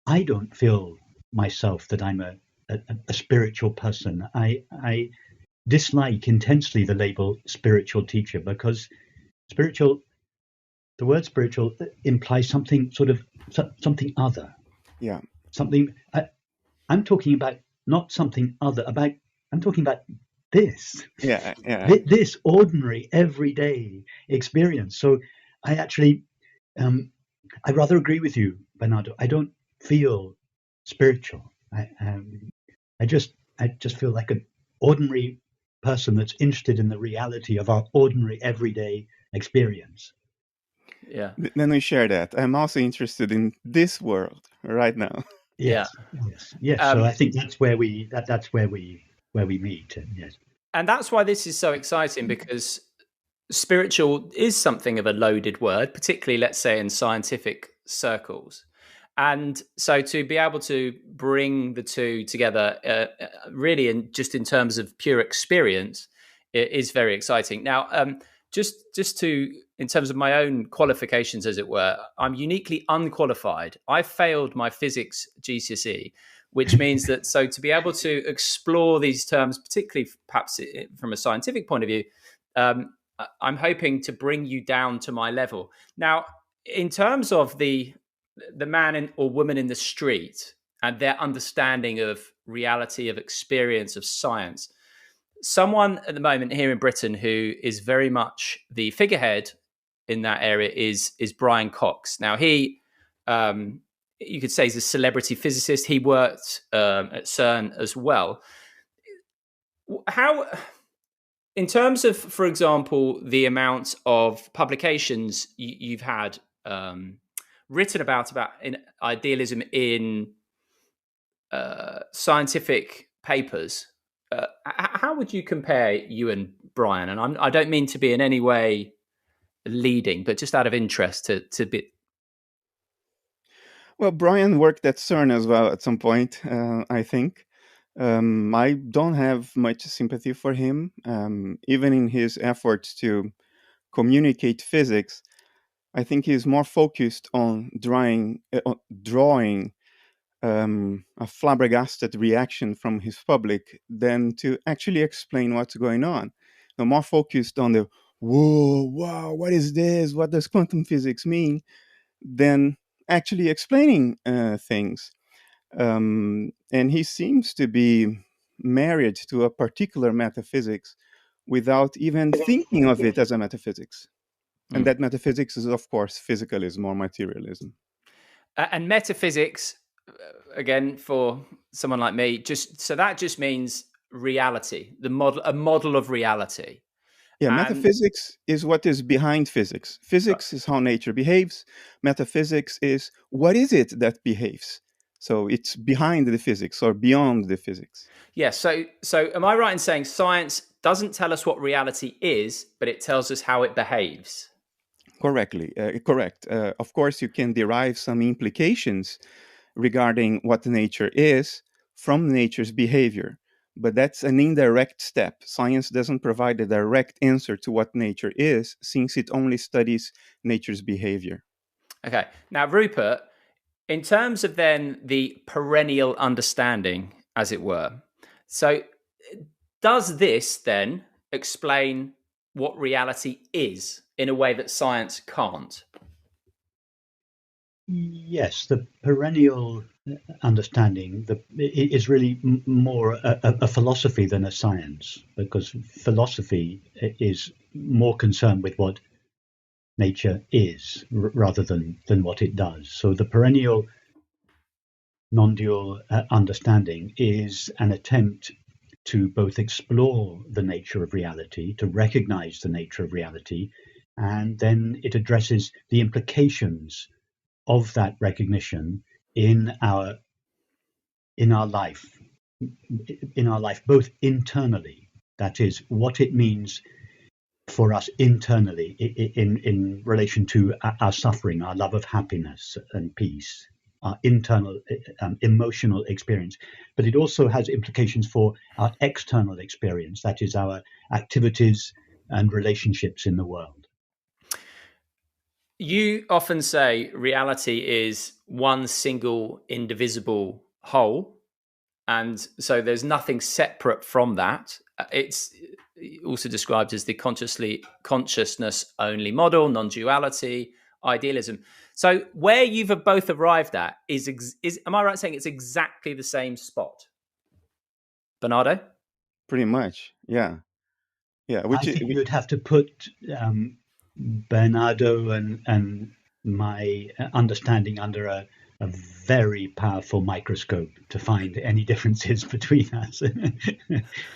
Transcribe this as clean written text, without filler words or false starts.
I don't feel myself that I'm a spiritual person. I dislike intensely the label spiritual teacher, because spiritual, the word spiritual implies something sort of something other, Yeah. something. I'm talking about not something other. I'm talking about this, Yeah. Yeah. this ordinary everyday experience. So I actually, I rather agree with you, Bernardo. I don't feel spiritual. I just feel like an ordinary person that's interested in the reality of our ordinary everyday experience. Yeah. Then we share that. I'm also interested in this world right now. Yes, yes. So I think that's where that's where we meet. Yes, and that's why this is so exciting, because spiritual is something of a loaded word, particularly, let's say, in scientific circles. And so to be able to bring the two together, really, just in terms of pure experience, it is very exciting. Now, just to, in terms of my own qualifications, as it were, I'm uniquely unqualified. I failed my physics GCSE, which means that, so to be able to explore these terms, particularly perhaps from a scientific point of view, I'm hoping to bring you down to my level. Now, in terms of the man or woman in the street and their understanding of reality, of experience, of science, someone at the moment here in Britain who is very much the figurehead in that area is Brian Cox. Now, he, you could say, he's a celebrity physicist. He worked at CERN as well. How, in terms of, for example, the amount of publications you've had written about in idealism in scientific papers, how would you compare you and Brian? And I don't mean to be in any way leading, but just out of interest to be. Well, Brian worked at CERN as well at some point, I think. I don't have much sympathy for him, even in his efforts to communicate physics. I think he's more focused on drawing a flabbergasted reaction from his public than to actually explain what's going on. They're more focused on the whoa, wow, what is this? What does quantum physics mean? Than actually explaining things. And he seems to be married to a particular metaphysics without even thinking of it as a metaphysics. And that metaphysics is, of course, physicalism or materialism. And metaphysics, again, for someone like me, that just means reality, a model of reality. Yeah, metaphysics is what is behind physics. Physics is how nature behaves. Metaphysics is what is it that behaves. So it's behind the physics or beyond the physics. Yeah, so am I right in saying science doesn't tell us what reality is, but it tells us how it behaves? Correct. Of course, you can derive some implications regarding what nature is from nature's behavior. But that's an indirect step. Science doesn't provide a direct answer to what nature is, since it only studies nature's behavior. Okay. Now, Rupert, in terms of then the perennial understanding, as it were, so does this then explain what reality is in a way that science can't? Yes, the perennial understanding is really more a philosophy than a science, because philosophy is more concerned with what nature is rather than what it does. So the perennial non-dual understanding is an attempt to both explore the nature of reality, to recognize the nature of reality, and then it addresses the implications of that recognition in our life, both internally, that is, what it means for us internally in relation to our suffering, our love of happiness and peace, our internal emotional experience. But it also has implications for our external experience, that is, our activities and relationships in the world. You often say reality is one single indivisible whole, and so there's nothing separate from that. It's also described as the consciousness only model, non-duality, idealism. So where you've both arrived at is am I right saying it's exactly the same spot, Bernardo? Pretty much, yeah. I think you'd have to put Bernardo and my understanding under a very powerful microscope to find any differences between us.